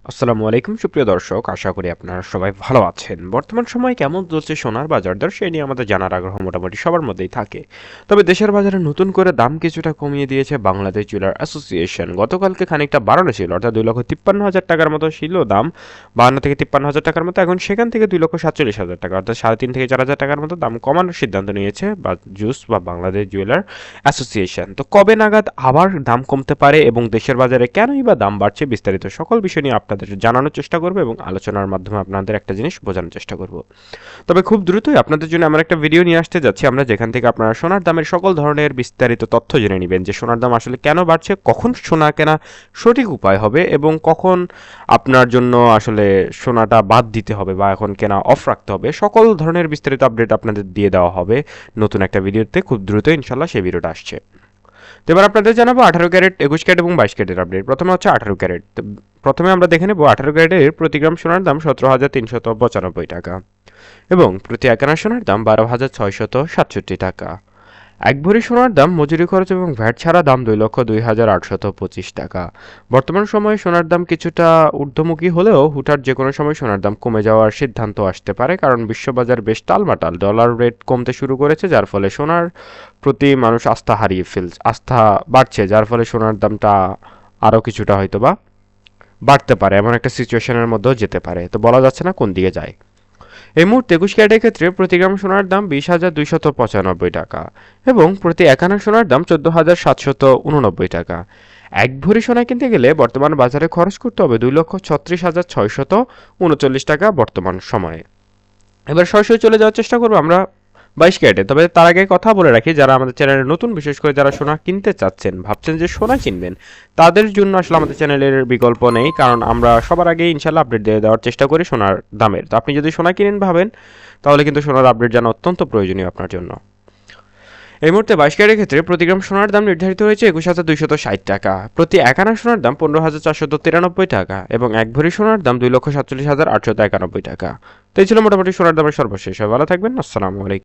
আসসালামু আলাইকুম সুপ্রিয় দর্শক, আশা করি আপনারা সবাই ভালো আছেন। বর্তমান সময়ে কেমন চলছে সোনার বাজার দর সে নিয়ে আমাদের জানার আগ্রহ মোটামুটি সবার মধ্যেই থাকে। তবে দেশের বাজারে নতুন করে দাম কিছুটা কমিয়ে দিয়েছে বাংলাদেশ জুয়েলার অ্যাসোসিয়েশন। গতকালকে খানিকটা বাড়ানো ছিল, অর্থাৎ 2,53,000 টাকার মতো ছিল দাম, 52 থেকে 53 হাজার টাকার মতো। এখন সেখান থেকে 2,47,000 টাকা, অর্থাৎ 3.5 থেকে 4 হাজার টাকার মতো দাম কমানোর সিদ্ধান্ত নিয়েছে বা জুস বা বাংলাদেশ জুয়েলার অ্যাসোসিয়েশন। তো কবে নাগাদ আবার দাম কমতে পারে এবং দেশের বাজারে কেনই বা দাম বাড়ছে, বিস্তারিত সকল বিষয় নিয়ে আপনাদের জানানোর চেষ্টা করব এবং আলোচনার মাধ্যমে আপনাদের একটা জিনিস বোঝানোর চেষ্টা করব। তবে খুব দ্রুতই আপনাদের জন্য আমরা একটা ভিডিও নিয়ে আসতে যাচ্ছি, আমরা যেখান থেকে আপনারা সোনার দামের সকল ধরনের বিস্তারিত তথ্য জেনে নেবেন, যে সোনার দাম আসলে কেন বাড়ছে, কখন সোনা কেনা সঠিক উপায় হবে এবং কখন আপনার জন্য আসলে সোনাটা বাদ দিতে হবে বা এখন কেনা অফ রাখতে হবে। সকল ধরনের বিস্তারিত আপডেট আপনাদের দিয়ে দেওয়া হবে নতুন একটা ভিডিওতে। খুব দ্রুত ইনশাল্লাহ সেই ভিডিওটা আসছে। তো এবার আপনাদের জানাবো 18 ক্যারেট, 21 ক্যারেট এবং 22 ক্যারেটের আপডেট। প্রথমে হচ্ছে 18 ক্যারেট। প্রথমে আমরা দেখে নেব 18 ক্যারেটের প্রতি গ্রাম সোনার দাম 17,395 টাকা এবং প্রতি 1 আনা সোনার দাম 12,667 টাকা। এক ভরি সোনার দাম মজুরি খরচ এবং ভ্যাট ছাড়া দাম 2,02,825 টাকা। বর্তমান সময়ে সোনার দাম কিছুটা ঊর্ধ্বমুখী হলেও হুটহাট যে কোনো সময় সোনার দাম কমে যাওয়ার সিদ্ধান্ত আসতে পারে, কারণ বিশ্ববাজার বেশ টালমাটাল। ডলার রেট কমতে শুরু করেছে, যার ফলে সোনার প্রতি মানুষ আস্থা বাড়ছে, যার ফলে সোনার দামটা আরও কিছুটা হয়তোবা বাড়তে পারে, এমন একটা সিচুয়েশনের মধ্যেও যেতে পারে। তো বলা যাচ্ছে না কোন দিকে যায়। এই মুহূর্তে 21 ক্যারেটের ক্ষেত্রে প্রতি গ্রাম সোনার দাম 20,295 টাকা এবং প্রতি 1 আনা সোনার দাম 14,789 টাকা। এক ভরি সোনা কিনতে গেলে বর্তমান বাজারে খরচ করতে হবে 2,36,639 টাকা বর্তমান সময়ে। এবার সরাসরি চলে যাওয়ার চেষ্টা করবো আমরা 22 ক্যারেটে। তবে তার আগে কথা বলে রাখি, যারা আমাদের চ্যানেলে নতুন, বিশেষ করে যারা সোনা কিনতে চাচ্ছেন, ভাবছেন যে সোনা কিনবেন, তাদের জন্য আসলে আমাদের চ্যানেলের বিকল্প নেই, কারণ আমরা সবার আগে ইনশাল্লাহ আপডেট দিয়ে দেওয়ার চেষ্টা করি সোনার দামের। তো আপনি যদি সোনা কিনেন ভাবেন, তাহলে কিন্তু সোনার আপডেট জানা অত্যন্ত প্রয়োজনীয় আপনার জন্য। এই মুহূর্তে 22 ক্যারেটের ক্ষেত্রে প্রতি গ্রাম সোনার দাম নির্ধারিত হয়েছে 21,260 টাকা, প্রতি 1 আনা সোনার দাম 15,493 টাকা এবং এক ভরি সোনার দাম 2,47,891 টাকা। তো এই ছিল মোটামুটি সোনার দামের সর্বশেষ। ভালো থাকবেন, আসসালামু আলাইকুম।